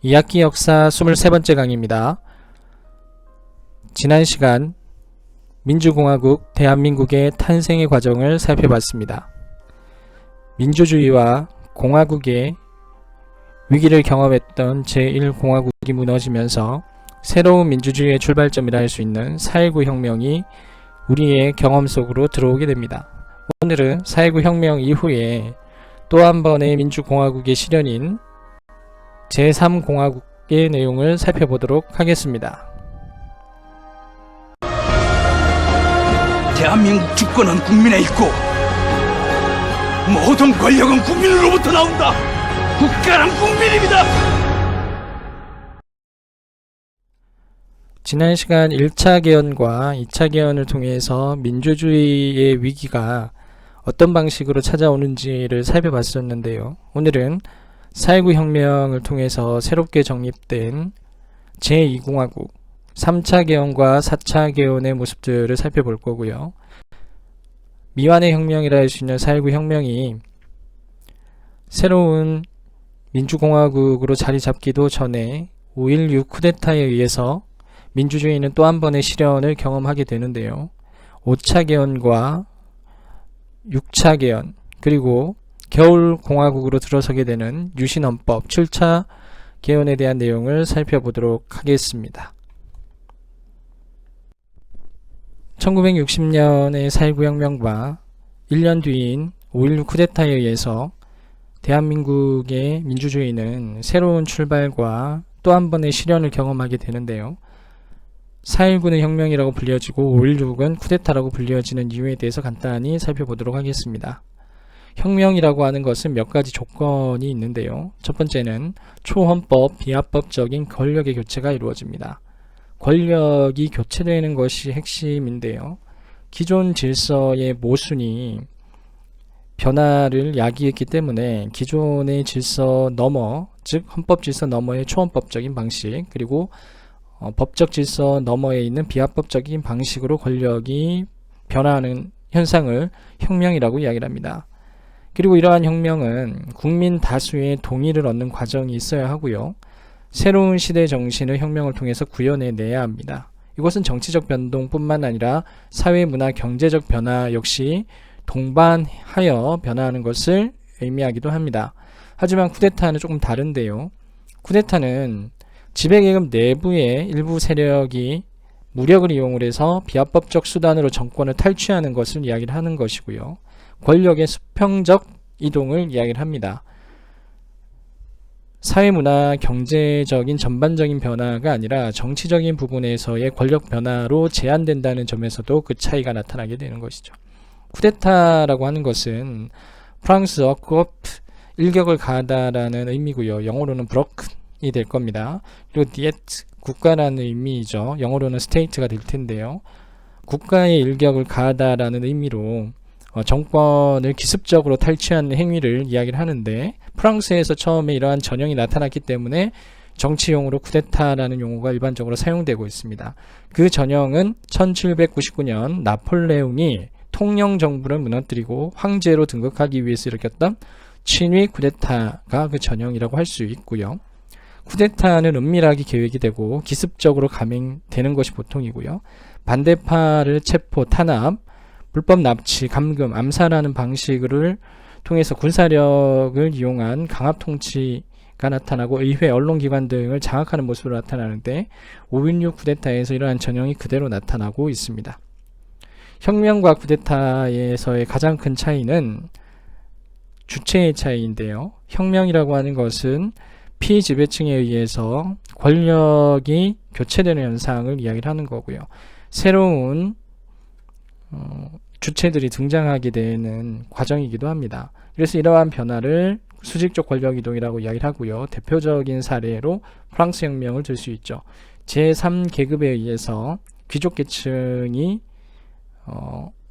2학기 역사 23번째 강의입니다. 지난 시간 민주공화국 대한민국의 탄생의 과정을 살펴봤습니다. 민주주의와 공화국의 위기를 경험했던 제1공화국이 무너지면서 새로운 민주주의의 출발점이라 할 수 있는 4.19 혁명이 우리의 경험 속으로 들어오게 됩니다. 오늘은 4.19 혁명 이후에 또 한 번의 민주공화국의 실현인 제3공화국의 내용을 살펴보도록 하겠습니다. 대한민국 주권은 국민에 있고 모든 권력은 국민으로부터 나온다. 국가는 국민입니다. 지난 시간 1차 개헌과 2차 개헌을 통해서 민주주의의 위기가 어떤 방식으로 찾아오는지를 살펴봤었는데요. 오늘은 4.19 혁명을 통해서 새롭게 정립된 제2공화국 3차 개헌과 4차 개헌의 모습들을 살펴볼 거고요. 미완의 혁명이라 할 수 있는 4.19 혁명이 새로운 민주공화국으로 자리 잡기도 전에 5.16 쿠데타에 의해서 민주주의는 또 한 번의 실현을 경험하게 되는데요. 5차 개헌과 6차 개헌 그리고 겨울공화국으로 들어서게 되는 유신헌법 7차 개헌에 대한 내용을 살펴보도록 하겠습니다. 1960년의 4.19 혁명과 1년 뒤인 5.16 쿠데타에 의해서 대한민국의 민주주의는 새로운 출발과 또 한 번의 실현을 경험하게 되는데요. 4.19는 혁명이라고 불려지고 5.16은 쿠데타라고 불려지는 이유에 대해서 간단히 살펴보도록 하겠습니다. 혁명이라고 하는 것은 몇 가지 조건이 있는데요. 첫 번째는 초헌법, 비합법적인 권력의 교체가 이루어집니다. 권력이 교체되는 것이 핵심인데요. 기존 질서의 모순이 변화를 야기했기 때문에 기존의 질서 너머, 즉 헌법 질서 너머의 초헌법적인 방식, 그리고 법적 질서 너머에 있는 비합법적인 방식으로 권력이 변화하는 현상을 혁명이라고 이야기를 합니다. 그리고 이러한 혁명은 국민 다수의 동의를 얻는 과정이 있어야 하고요. 새로운 시대 정신을 혁명을 통해서 구현해내야 합니다. 이것은 정치적 변동뿐만 아니라 사회, 문화, 경제적 변화 역시 동반하여 변화하는 것을 의미하기도 합니다. 하지만 쿠데타는 조금 다른데요. 쿠데타는 지배계급 내부의 일부 세력이 무력을 이용을 해서 비합법적 수단으로 정권을 탈취하는 것을 이야기를 하는 것이고요. 권력의 수평적 이동을 이야기를 합니다. 사회, 문화, 경제적인 전반적인 변화가 아니라 정치적인 부분에서의 권력 변화로 제한된다는 점에서도 그 차이가 나타나게 되는 것이죠. 쿠데타라고 하는 것은 프랑스어 쿠오프, 일격을 가하다라는 의미고요. 영어로는 브로크이 될 겁니다. 그리고 디에트, 국가라는 의미이죠. 영어로는 스테이트가 될 텐데요. 국가의 일격을 가하다라는 의미로 정권을 기습적으로 탈취하는 행위를 이야기를 하는데, 프랑스에서 처음에 이러한 전형이 나타났기 때문에 정치용어로 쿠데타라는 용어가 일반적으로 사용되고 있습니다. 그 전형은 1799년 나폴레옹이 통영정부를 무너뜨리고 황제로 등극하기 위해서 일으켰던 친위 쿠데타가 그 전형이라고 할 수 있고요. 쿠데타는 은밀하게 계획이 되고 기습적으로 감행되는 것이 보통이고요. 반대파를 체포, 탄압, 불법 납치, 감금, 암살하는 방식을 통해서 군사력을 이용한 강압 통치가 나타나고 의회, 언론기관 등을 장악하는 모습으로 나타나는데 5.16 쿠데타에서 이러한 전형이 그대로 나타나고 있습니다. 혁명과 쿠데타에서의 가장 큰 차이는 주체의 차이인데요. 혁명이라고 하는 것은 피지배층에 의해서 권력이 교체되는 현상을 이야기를 하는 거고요. 새로운 주체들이 등장하게 되는 과정이기도 합니다. 그래서 이러한 변화를 수직적 권력 이동이라고 이야기를 하고요. 대표적인 사례로 프랑스 혁명을 들 수 있죠. 제3계급에 의해서 귀족 계층이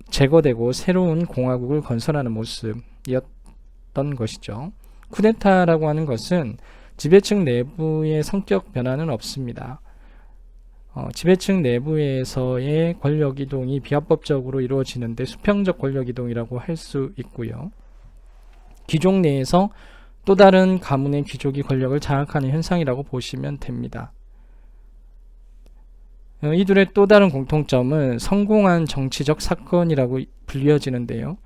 제거되고 새로운 공화국을 건설하는 모습이었던 것이죠. 쿠데타라고 하는 것은 지배층 내부의 성격 변화는 없습니다. 지배층 내부에서의 권력 이동이 비합법적으로 이루어지는데 수평적 권력 이동이라고 할 수 있고요. 귀족 내에서 또 다른 가문의 귀족이 권력을 장악하는 현상이라고 보시면 됩니다. 이들의 또 다른 공통점은 성공한 정치적 사건이라고 불려지는데요.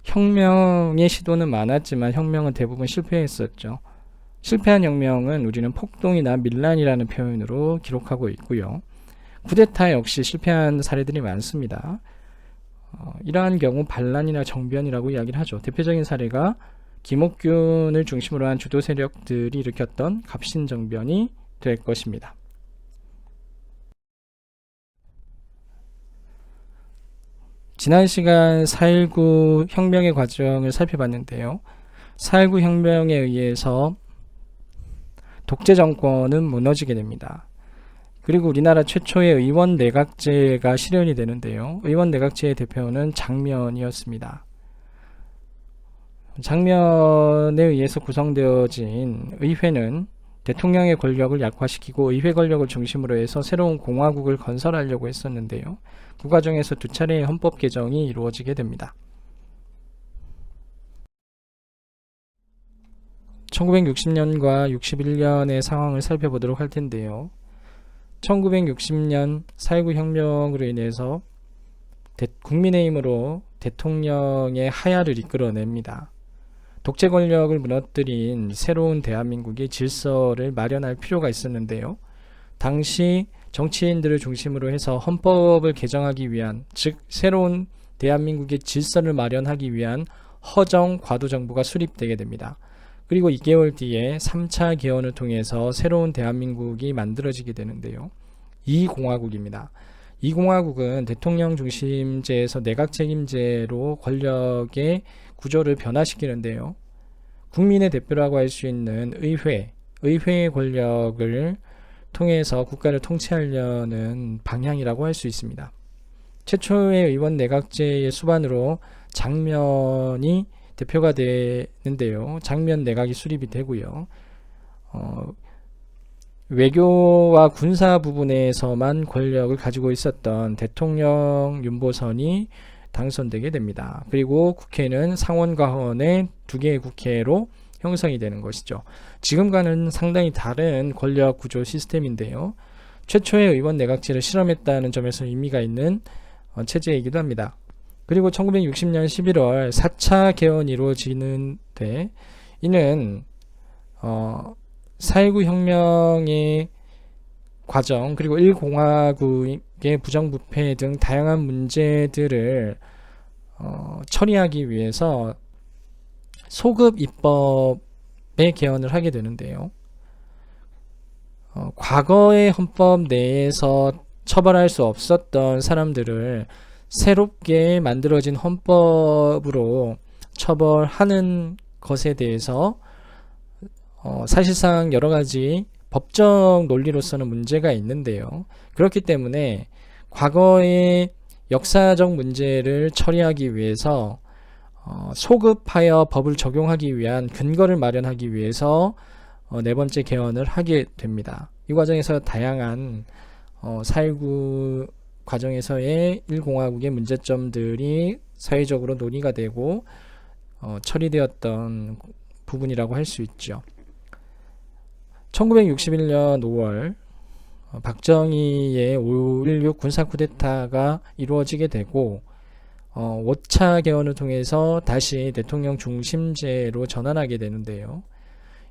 혁명의 시도는 많았지만 혁명은 대부분 실패했었죠. 실패한 혁명은 우리는 폭동이나 밀란이라는 표현으로 기록하고 있고요. 쿠데타 역시 실패한 사례들이 많습니다. 이러한 경우 반란이나 정변이라고 이야기를 하죠. 대표적인 사례가 김옥균을 중심으로 한 주도 세력들이 일으켰던 갑신정변이 될 것입니다. 지난 시간 4.19 혁명의 과정을 살펴봤는데요. 4.19 혁명에 의해서 독재 정권은 무너지게 됩니다. 그리고 우리나라 최초의 의원 내각제가 실현이 되는데요. 의원 내각제의 대표는 장면이었습니다. 장면에 의해서 구성되어진 의회는 대통령의 권력을 약화시키고 의회 권력을 중심으로 해서 새로운 공화국을 건설하려고 했었는데요. 그 과정에서 두 차례의 헌법 개정이 이루어지게 됩니다. 1960년과 61년의 상황을 살펴보도록 할 텐데요. 1960년 4.19 혁명으로 인해서 국민의힘으로 대통령의 하야를 이끌어냅니다. 독재 권력을 무너뜨린 새로운 대한민국의 질서를 마련할 필요가 있었는데요. 당시 정치인들을 중심으로 해서 헌법을 개정하기 위한, 즉 새로운 대한민국의 질서를 마련하기 위한 허정 과도정부가 수립되게 됩니다. 그리고 2개월 뒤에 3차 개헌을 통해서 새로운 대한민국이 만들어지게 되는데요. 이 공화국입니다. 이 공화국은 대통령 중심제에서 내각 책임제로 권력의 구조를 변화시키는데요. 국민의 대표라고 할 수 있는 의회의 권력을 통해서 국가를 통치하려는 방향이라고 할 수 있습니다. 최초의 의원 내각제의 수반으로 장면이 대표가 되는데요. 장면 내각이 수립이 되고요. 외교와 군사 부분에서만 권력을 가지고 있었던 대통령 윤보선이 당선되게 됩니다. 그리고 국회는 상원과 하원의 두 개의 국회로 형성이 되는 것이죠. 지금과는 상당히 다른 권력 구조 시스템인데요. 최초의 의원 내각제를 실험했다는 점에서 의미가 있는 체제이기도 합니다. 그리고 1960년 11월 4차 개헌이 이루어지는데 이는 4.19 혁명의 과정 그리고 1공화국의 부정부패 등 다양한 문제들을 처리하기 위해서 소급 입법의 개헌을 하게 되는데요. 과거의 헌법 내에서 처벌할 수 없었던 사람들을 새롭게 만들어진 헌법으로 처벌하는 것에 대해서 사실상 여러 가지 법적 논리로서는 문제가 있는데요. 그렇기 때문에 과거의 역사적 문제를 처리하기 위해서 소급하여 법을 적용하기 위한 근거를 마련하기 위해서 네 번째 개헌을 하게 됩니다. 이 과정에서 다양한 4.19 과정에서의 1공화국의 문제점들이 사회적으로 논의가 되고 처리되었던 부분이라고 할 수 있죠. 1961년 5월 박정희의 5.16 군사 쿠데타가 이루어지게 되고 5차 개헌을 통해서 다시 대통령 중심제로 전환하게 되는데요.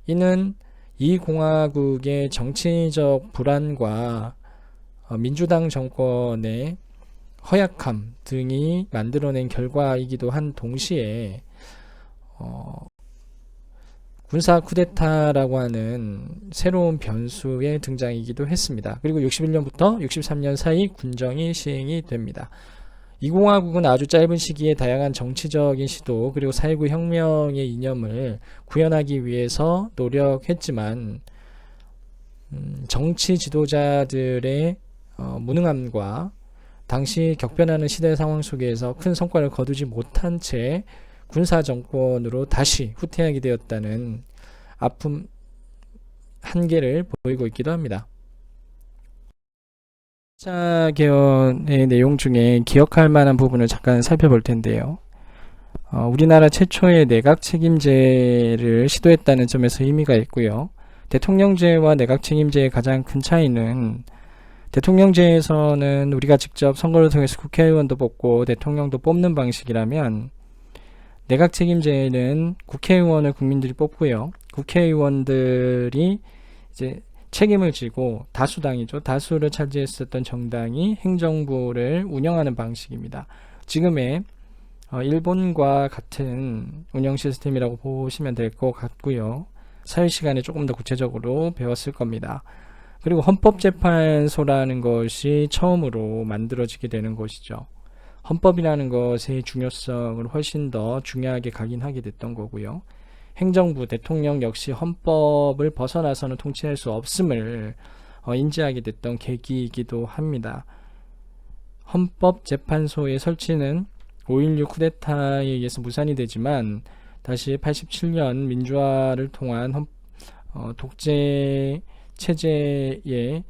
이는 이 공화국의 정치적 불안과 민주당 정권의 허약함 등이 만들어낸 결과이기도 한 동시에 군사 쿠데타라고 하는 새로운 변수의 등장이기도 했습니다. 그리고 61년부터 63년 사이 군정이 시행이 됩니다. 이 공화국은 아주 짧은 시기에 다양한 정치적인 시도 그리고 4.19 혁명의 이념을 구현하기 위해서 노력했지만 정치 지도자들의 무능함과 당시 격변하는 시대 상황 속에서 큰 성과를 거두지 못한 채 군사 정권으로 다시 후퇴하게 되었다는 아픔 한계를 보이고 있기도 합니다. 4차 개헌의 내용 중에 기억할 만한 부분을 잠깐 살펴볼 텐데요. 우리나라 최초의 내각 책임제를 시도했다는 점에서 의미가 있고요. 대통령제와 내각 책임제의 가장 큰 차이는 대통령제에서는 우리가 직접 선거를 통해서 국회의원도 뽑고 대통령도 뽑는 방식이라면 내각 책임제에는 국회의원을 국민들이 뽑고요. 국회의원들이 이제 책임을 지고 다수당이죠. 다수를 차지했었던 정당이 행정부를 운영하는 방식입니다. 지금의 일본과 같은 운영 시스템이라고 보시면 될 것 같고요. 사회 시간에 조금 더 구체적으로 배웠을 겁니다. 그리고 헌법재판소라는 것이 처음으로 만들어지게 되는 것이죠. 헌법이라는 것의 중요성을 훨씬 더 중요하게 각인하게 됐던 거고요. 행정부, 대통령 역시 헌법을 벗어나서는 통치할 수 없음을 인지하게 됐던 계기이기도 합니다. 헌법재판소의 설치는 5.16 쿠데타에 의해서 무산이 되지만 다시 87년 민주화를 통한 독재 체제의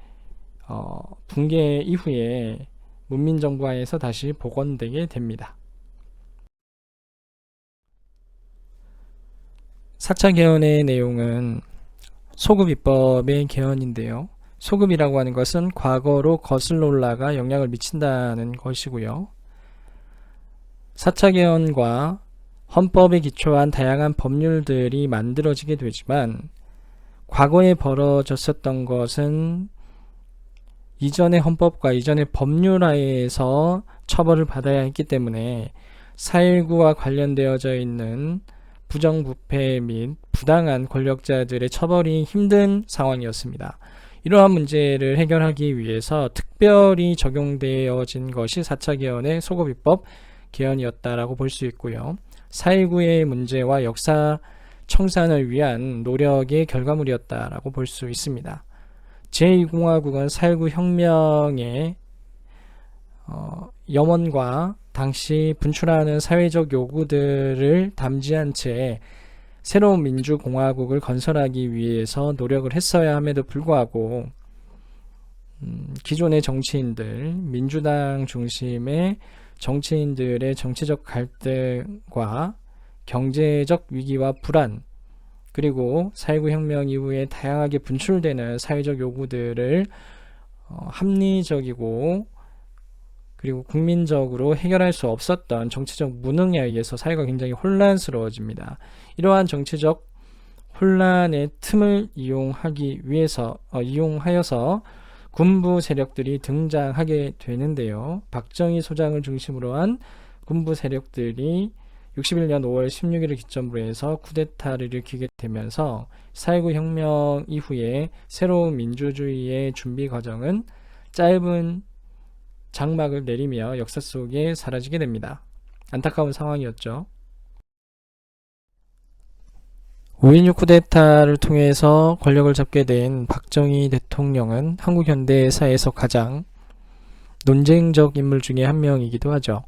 붕괴 이후에 문민정부하에서 다시 복원되게 됩니다. 4차 개헌의 내용은 소급입법의 개헌인데요. 소급이라고 하는 것은 과거로 거슬러 올라가 영향을 미친다는 것이고요. 4차 개헌과 헌법에 기초한 다양한 법률들이 만들어지게 되지만 과거에 벌어졌었던 것은 이전의 헌법과 이전의 법률 하에서 처벌을 받아야 했기 때문에 4.19와 관련되어져 있는 부정부패 및 부당한 권력자들의 처벌이 힘든 상황이었습니다. 이러한 문제를 해결하기 위해서 특별히 적용되어진 것이 4차 개헌의 소급입법 개헌이었다라고 볼 수 있고요. 4.19의 문제와 역사 청산을 위한 노력의 결과물이었다라고 볼 수 있습니다. 제2공화국은 4.19 혁명의 염원과 당시 분출하는 사회적 요구들을 담지한 채 새로운 민주공화국을 건설하기 위해서 노력을 했어야 함에도 불구하고 기존의 정치인들, 민주당 중심의 정치인들의 정치적 갈등과 경제적 위기와 불안, 그리고 4.19 혁명 이후에 다양하게 분출되는 사회적 요구들을 합리적이고 그리고 국민적으로 해결할 수 없었던 정치적 무능에 의해서 사회가 굉장히 혼란스러워집니다. 이러한 정치적 혼란의 틈을 이용하여서 군부 세력들이 등장하게 되는데요. 박정희 소장을 중심으로 한 군부 세력들이 61년 5월 16일을 기점으로 해서 쿠데타를 일으키게 되면서 4.19 혁명 이후에 새로운 민주주의의 준비 과정은 짧은 장막을 내리며 역사 속에 사라지게 됩니다. 안타까운 상황이었죠. 5.16 쿠데타를 통해서 권력을 잡게 된 박정희 대통령은 한국 현대사에서 가장 논쟁적 인물 중에 한 명이기도 하죠.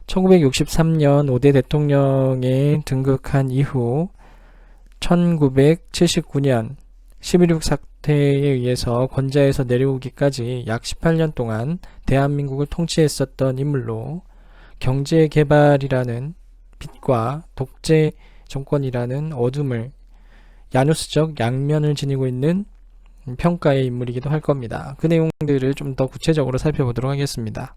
1963년 5대 대통령에 등극한 이후 1979년 11.6 사태에 의해서 권좌에서 내려오기까지 약 18년 동안 대한민국을 통치했었던 인물로 경제개발이라는 빛과 독재 정권이라는 어둠을 야누스적 양면을 지니고 있는 평가의 인물이기도 할 겁니다. 그 내용들을 좀 더 구체적으로 살펴보도록 하겠습니다.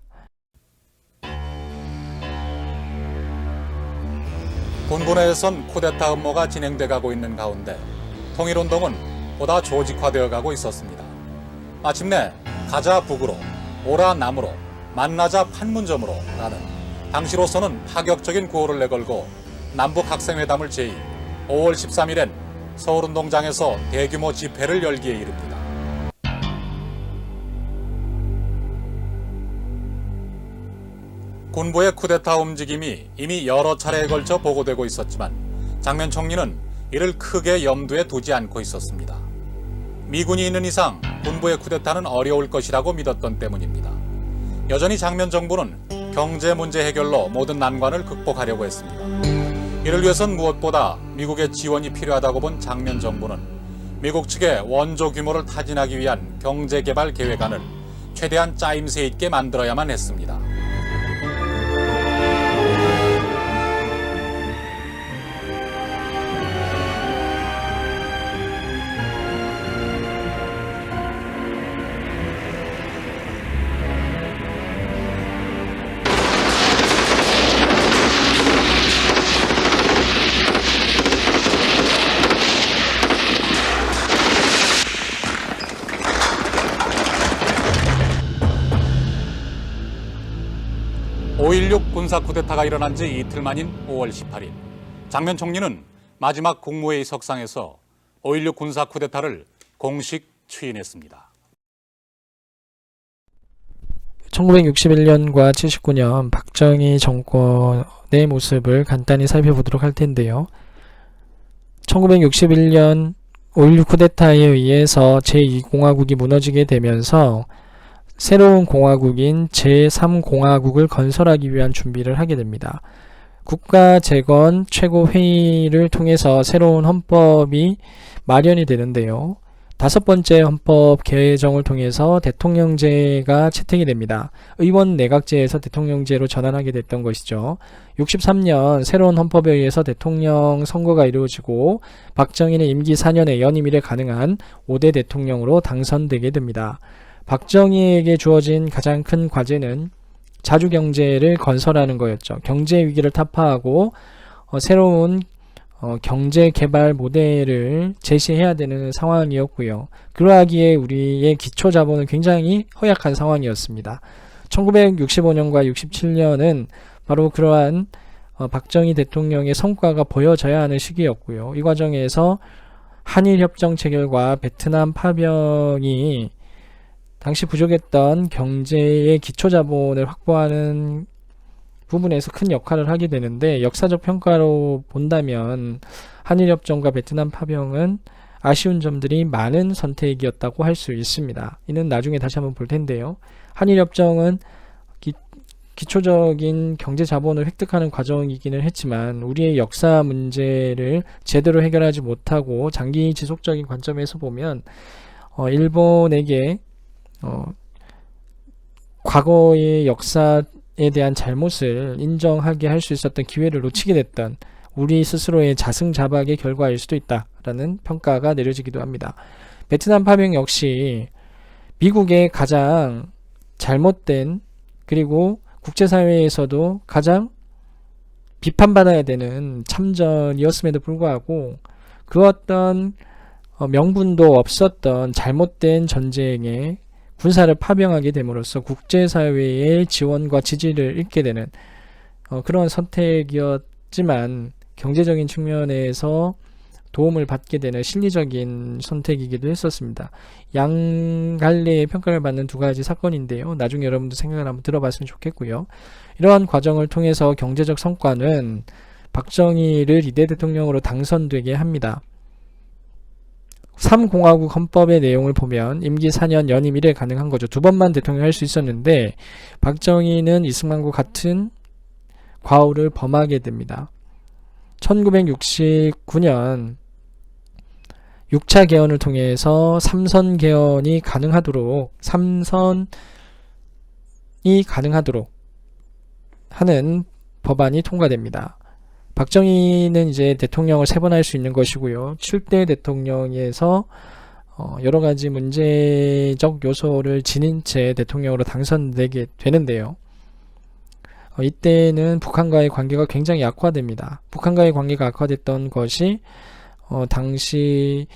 군부 내에선 쿠데타 음모가 진행돼 가고 있는 가운데 통일운동은 보다 조직화되어 가고 있었습니다. 마침내 가자 북으로, 오라 남으로, 만나자 판문점으로 라는 당시로서는 파격적인 구호를 내걸고 남북학생회담을 제의 5월 13일엔 서울운동장에서 대규모 집회를 열기에 이릅니다. 군부의 쿠데타 움직임이 이미 여러 차례에 걸쳐 보고되고 있었지만 장면 총리는 이를 크게 염두에 두지 않고 있었습니다. 미군이 있는 이상 군부의 쿠데타는 어려울 것이라고 믿었던 때문입니다. 여전히 장면 정부는 경제 문제 해결로 모든 난관을 극복하려고 했습니다. 이를 위해선 무엇보다 미국의 지원이 필요하다고 본 장면 정부는 미국 측의 원조 규모를 타진하기 위한 경제개발 계획안을 최대한 짜임새 있게 만들어야만 했습니다. 5.16 군사 쿠데타가 일어난 지 이틀 만인 5월 18일 장면 총리는 마지막 국무회의 석상에서 5.16 군사 쿠데타를 공식 추인했습니다. 1961년과 79년 박정희 정권의 모습을 간단히 살펴보도록 할 텐데요. 1961년 5.16 쿠데타에 의해서 제2공화국이 무너지게 되면서 새로운 공화국인 제3공화국을 건설하기 위한 준비를 하게 됩니다. 국가재건 최고회의를 통해서 새로운 헌법이 마련이 되는데요. 5번째 헌법 개정을 통해서 대통령제가 채택이 됩니다. 의원 내각제에서 대통령제로 전환하게 됐던 것이죠. 63년 새로운 헌법에 의해서 대통령 선거가 이루어지고 박정희는 임기 4년에 연임 이래 가능한 5대 대통령으로 당선되게 됩니다. 박정희에게 주어진 가장 큰 과제는 자주경제를 건설하는 거였죠. 경제 위기를 타파하고 새로운 경제 개발 모델을 제시해야 되는 상황이었고요. 그러하기에 우리의 기초 자본은 굉장히 허약한 상황이었습니다. 1965년과 67년은 바로 그러한 박정희 대통령의 성과가 보여져야 하는 시기였고요. 이 과정에서 한일협정 체결과 베트남 파병이 당시 부족했던 경제의 기초 자본을 확보하는 부분에서 큰 역할을 하게 되는데, 역사적 평가로 본다면 한일협정과 베트남 파병은 아쉬운 점들이 많은 선택이었다고 할 수 있습니다. 이는 나중에 다시 한번 볼 텐데요. 한일협정은 기초적인 경제 자본을 획득하는 과정이기는 했지만 우리의 역사 문제를 제대로 해결하지 못하고 장기 지속적인 관점에서 보면 일본에게 과거의 역사에 대한 잘못을 인정하게 할 수 있었던 기회를 놓치게 됐던 우리 스스로의 자승자박의 결과일 수도 있다라는 평가가 내려지기도 합니다. 베트남 파병 역시 미국의 가장 잘못된, 그리고 국제사회에서도 가장 비판받아야 되는 참전이었음에도 불구하고 그 어떤 명분도 없었던 잘못된 전쟁에 군사를 파병하게 됨으로써 국제사회의 지원과 지지를 잃게 되는 그런 선택이었지만 경제적인 측면에서 도움을 받게 되는 실리적인 선택이기도 했었습니다. 양갈래의 평가를 받는 두 가지 사건인데요. 나중에 여러분도 생각을 한번 들어봤으면 좋겠고요. 이러한 과정을 통해서 경제적 성과는 박정희를 2대 대통령으로 당선되게 합니다. 3공화국 헌법의 내용을 보면 임기 4년 연임 1회 가능한 거죠. 2번만 대통령 할 수 있었는데 박정희는 이승만과 같은 과오를 범하게 됩니다. 1969년 6차 개헌을 통해서 3선 개헌이 가능하도록 하는 법안이 통과됩니다. 박정희는 이제 대통령을 3번 할 수 있는 것이고요. 7대 대통령에서 여러 가지 문제적 요소를 지닌 채 대통령으로 당선되게 되는데요. 이때는 북한과의 관계가 굉장히 악화됩니다. 북한과의 관계가 악화됐던 것이 당시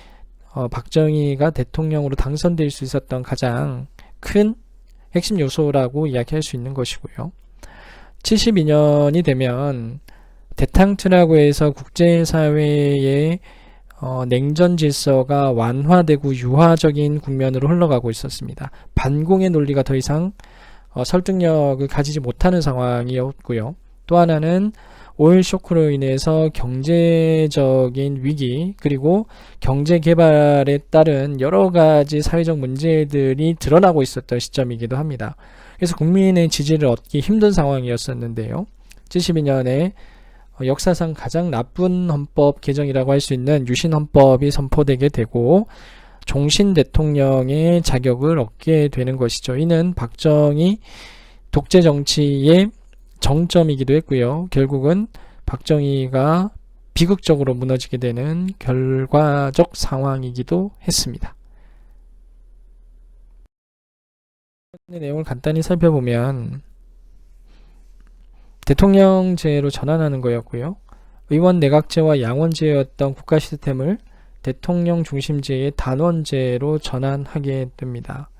박정희가 대통령으로 당선될 수 있었던 가장 큰 핵심 요소라고 이야기할 수 있는 것이고요. 72년이 되면 대탕트라고 해서 국제사회의 냉전 질서가 완화되고 유화적인 국면으로 흘러가고 있었습니다. 반공의 논리가 더 이상 설득력을 가지지 못하는 상황이었고요. 또 하나는 오일 쇼크로 인해서 경제적인 위기, 그리고 경제 개발에 따른 여러 가지 사회적 문제들이 드러나고 있었던 시점이기도 합니다. 그래서 국민의 지지를 얻기 힘든 상황이었었는데요. 72년에 역사상 가장 나쁜 헌법 개정이라고 할 수 있는 유신헌법이 선포되게 되고 종신 대통령의 자격을 얻게 되는 것이죠. 이는 박정희 독재 정치의 정점이기도 했고요. 결국은 박정희가 비극적으로 무너지게 되는 결과적 상황이기도 했습니다. 이 내용을 간단히 살펴보면 대통령제로 전환하는 거였고요. 의원 내각제와 양원제였던 국가 시스템을 대통령 중심제의 단원제로 전환하게 됩니다.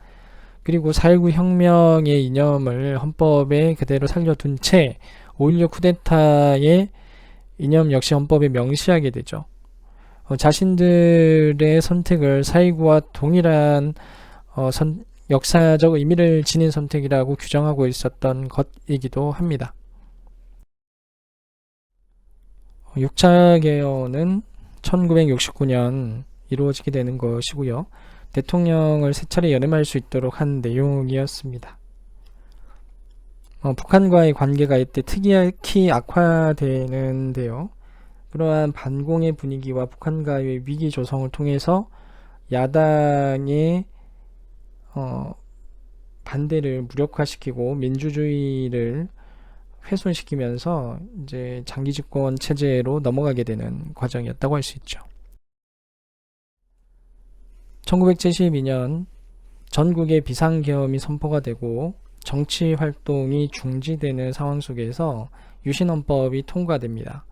그리고 4.19 혁명의 이념을 헌법에 그대로 살려둔 채 5.16 쿠데타의 이념 역시 헌법에 명시하게 되죠. 자신들의 선택을 4.19와 동일한 역사적 의미를 지닌 선택이라고 규정하고 있었던 것이기도 합니다. 6차 개헌은 1969년 이루어지게 되는 것이고요. 대통령을 세 차례 연임할 수 있도록 한 내용이었습니다. 북한과의 관계가 이때 특히 악화되는데요. 그러한 반공의 분위기와 북한과의 위기 조성을 통해서 야당의 반대를 무력화시키고 민주주의를 훼손시키면서 이제 장기 집권 체제로 넘어가게 되는 과정이었다고 할 수 있죠. 1972년 전국에 비상계엄이 선포가 되고 정치 활동이 중지되는 상황 속에서 유신헌법이 통과됩니다.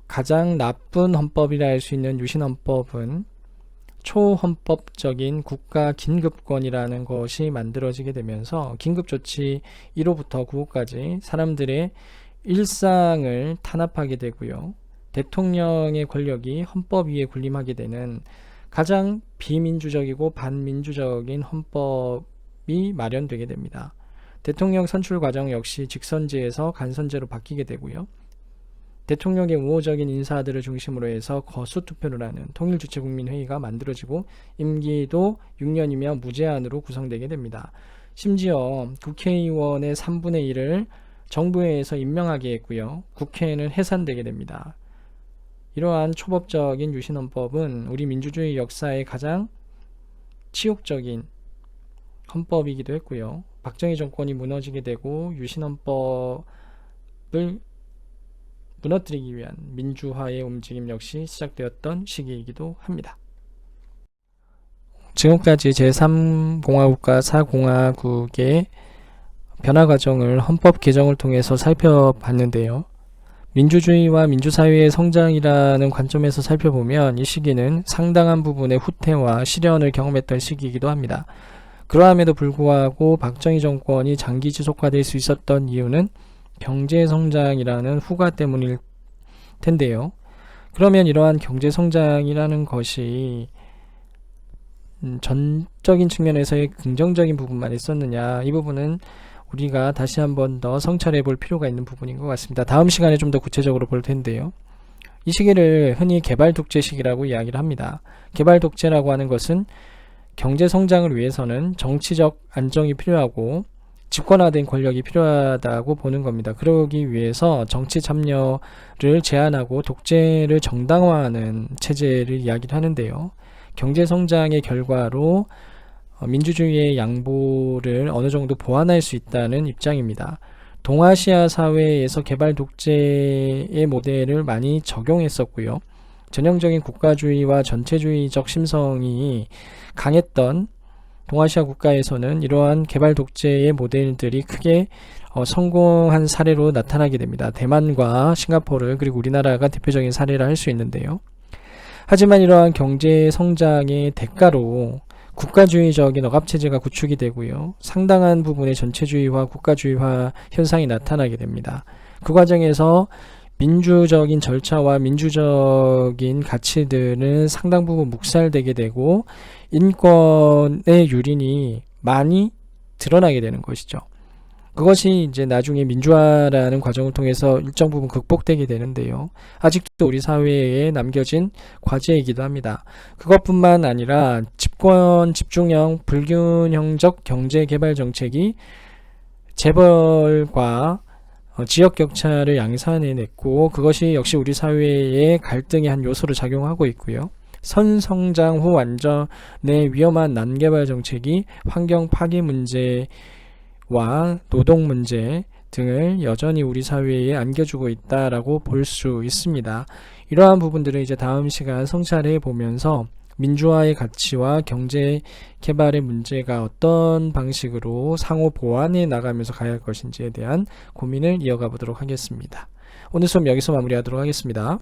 가장 나쁜 헌법이라 할 수 있는 유신헌법은 초헌법적인 국가 긴급권이라는 것이 만들어지게 되면서 긴급조치 1호부터 9호까지 사람들의 일상을 탄압하게 되고요. 대통령의 권력이 헌법 위에 군림하게 되는 가장 비민주적이고 반민주적인 헌법이 마련되게 됩니다. 대통령 선출 과정 역시 직선제에서 간선제로 바뀌게 되고요. 대통령의 우호적인 인사들을 중심으로 해서 거수투표를 하는 통일주체국민회의가 만들어지고 임기도 6년이며 무제한으로 구성되게 됩니다. 심지어 국회의원의 3분의 1을 정부에서 임명하게 했고요. 국회는 해산되게 됩니다. 이러한 초법적인 유신헌법은 우리 민주주의 역사의 가장 치욕적인 헌법이기도 했고요. 박정희 정권이 무너지게 되고 유신헌법을 무너뜨리기 위한 민주화의 움직임 역시 시작되었던 시기이기도 합니다. 지금까지 제3공화국과 4공화국의 변화 과정을 헌법 개정을 통해서 살펴봤는데요. 민주주의와 민주사회의 성장이라는 관점에서 살펴보면 이 시기는 상당한 부분의 후퇴와 시련을 경험했던 시기이기도 합니다. 그러함에도 불구하고 박정희 정권이 장기 지속화될 수 있었던 이유는 경제성장이라는 후과 때문일 텐데요. 그러면 이러한 경제성장이라는 것이 전적인 측면에서의 긍정적인 부분만 있었느냐, 이 부분은 우리가 다시 한번 더 성찰해 볼 필요가 있는 부분인 것 같습니다. 다음 시간에 좀 더 구체적으로 볼 텐데요. 이 시기를 흔히 개발독재 시기라고 이야기를 합니다. 개발독재라고 하는 것은 경제성장을 위해서는 정치적 안정이 필요하고 집권화된 권력이 필요하다고 보는 겁니다. 그러기 위해서 정치 참여를 제한하고 독재를 정당화하는 체제를 이야기를 하는데요. 경제성장의 결과로 민주주의의 양보를 어느 정도 보완할 수 있다는 입장입니다. 동아시아 사회에서 개발 독재의 모델을 많이 적용했었고요. 전형적인 국가주의와 전체주의적 심성이 강했던 동아시아 국가에서는 이러한 개발 독재의 모델들이 크게 성공한 사례로 나타나게 됩니다. 대만과 싱가포르 그리고 우리나라가 대표적인 사례라 할 수 있는데요. 하지만 이러한 경제 성장의 대가로 국가주의적인 억압체제가 구축이 되고요. 상당한 부분의 전체주의와 국가주의화 현상이 나타나게 됩니다. 그 과정에서 민주적인 절차와 민주적인 가치들은 상당 부분 묵살되게 되고 인권의 유린이 많이 드러나게 되는 것이죠. 그것이 이제 나중에 민주화라는 과정을 통해서 일정 부분 극복되게 되는데요. 아직도 우리 사회에 남겨진 과제이기도 합니다. 그것뿐만 아니라 집권 집중형 불균형적 경제개발 정책이 재벌과 지역 격차를 양산해냈고 그것이 역시 우리 사회의 갈등의 한 요소로 작용하고 있고요. 선성장 후 완전의 위험한 난개발 정책이 환경 파괴 문제와 노동 문제 등을 여전히 우리 사회에 안겨주고 있다라고 볼 수 있습니다. 이러한 부분들을 이제 다음 시간 성찰해 보면서 민주화의 가치와 경제 개발의 문제가 어떤 방식으로 상호 보완해 나가면서 가야 할 것인지에 대한 고민을 이어가 보도록 하겠습니다. 오늘 수업 여기서 마무리하도록 하겠습니다.